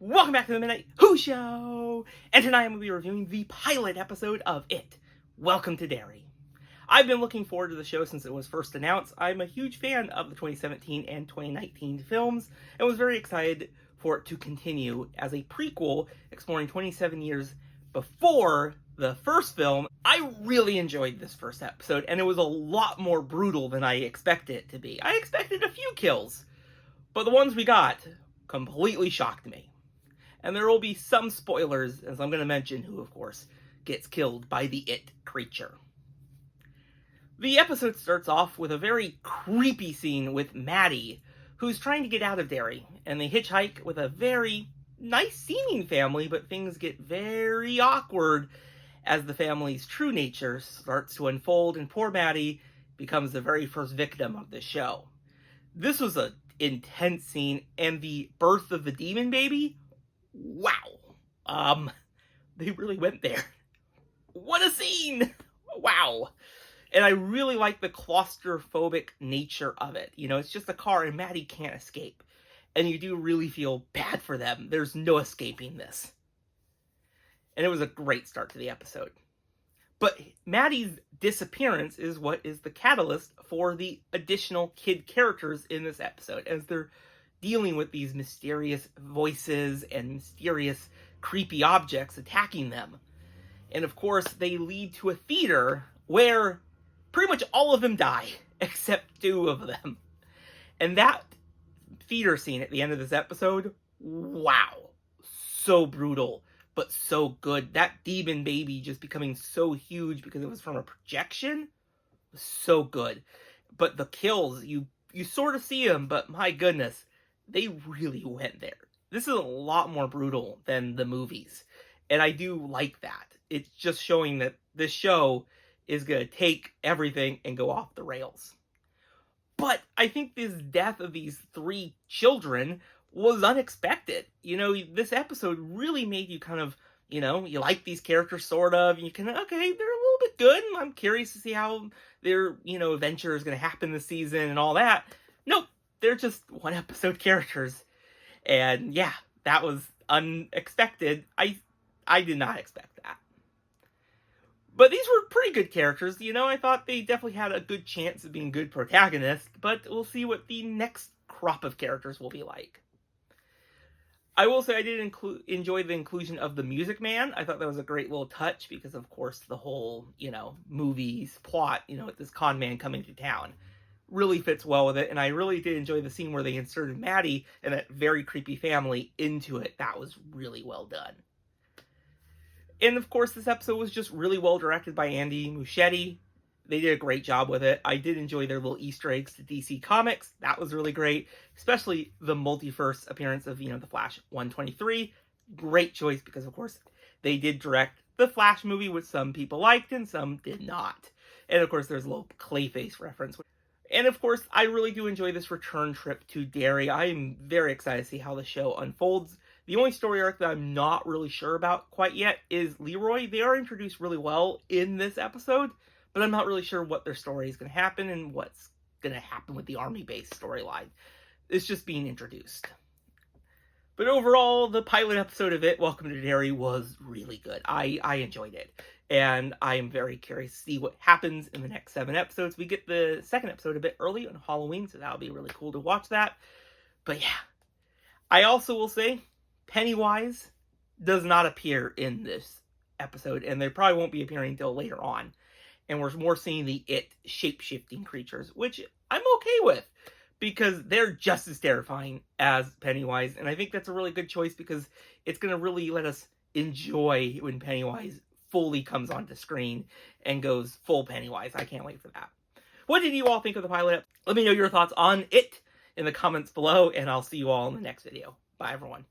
Welcome back to the Midnight Who Show! And tonight I'm going to be reviewing the pilot episode of It. Welcome to Derry. I've been looking forward to the show since it was first announced. I'm a huge fan of the 2017 and 2019 films, and was very excited for it to continue as a prequel exploring 27 years before the first film. I really enjoyed this first episode, and it was a lot more brutal than I expected it to be. I expected a few kills, but the ones we got completely shocked me. And there will be some spoilers, as I'm going to mention who, of course, gets killed by the It creature. The episode starts off with a very creepy scene with Maddie, who's trying to get out of Derry, and they hitchhike with a very nice-seeming family, but things get very awkward as the family's true nature starts to unfold, and poor Maddie becomes the very first victim of the show. This was an intense scene, and the birth of the demon baby, wow. They really went there. What a scene! Wow. And I really like the claustrophobic nature of it. You know, it's just a car and Maddie can't escape. And you do really feel bad for them. There's no escaping this. And it was a great start to the episode. But Maddie's disappearance is what is the catalyst for the additional kid characters in this episode, as they're dealing with these mysterious voices and mysterious creepy objects attacking them. And of course, they lead to a theater where pretty much all of them die, except two of them. And that theater scene at the end of this episode, wow. So brutal, but so good. That demon baby just becoming so huge because it was from a projection, was so good. But the kills, you sort of see them, but my goodness, they really went there. This is a lot more brutal than the movies, and I do like that. It's just showing that this show is going to take everything and go off the rails. But I think this death of these three children was unexpected. You know, this episode really made you kind of, you know, you like these characters sort of, and you can, okay, they're a little bit good, and I'm curious to see how their, you know, adventure is going to happen this season and all that. Nope. They're just one-episode characters. And yeah, that was unexpected. I did not expect that. But these were pretty good characters. You know, I thought they definitely had a good chance of being good protagonists. But we'll see what the next crop of characters will be like. I will say I did enjoy the inclusion of the Music Man. I thought that was a great little touch because, of course, the whole, you know, movie's plot, you know, with this con man coming to town, really fits well with it, and I really did enjoy the scene where they inserted Maddie and that very creepy family into it. That was really well done. And of course, this episode was just really well directed by Andy Muschietti. They did a great job with it. I did enjoy their little Easter eggs to DC Comics. That was really great, especially the multiverse appearance of, you know, the Flash 123. Great choice because, of course, they did direct the Flash movie, which some people liked and some did not. And of course, there's a little Clayface reference. And of course, I really do enjoy this return trip to Derry. I am very excited to see how the show unfolds. The only story arc that I'm not really sure about quite yet is Leroy. They are introduced really well in this episode, but I'm not really sure what their story is going to happen and what's going to happen with the army-based storyline. It's just being introduced. But overall, the pilot episode of It, Welcome to Derry, was really good. I enjoyed it. And I am very curious to see what happens in the next 7 episodes. We get the second episode a bit early on Halloween, so that'll be really cool to watch that. But yeah, I also will say, Pennywise does not appear in this episode, and they probably won't be appearing until later on. And we're more seeing the It shape-shifting creatures, which I'm okay with, because they're just as terrifying as Pennywise. And I think that's a really good choice because it's going to really let us enjoy when Pennywise fully comes onto screen and goes full Pennywise. I can't wait for that. What did you all think of the pilot? Let me know your thoughts on it in the comments below, and I'll see you all in the next video. Bye, everyone.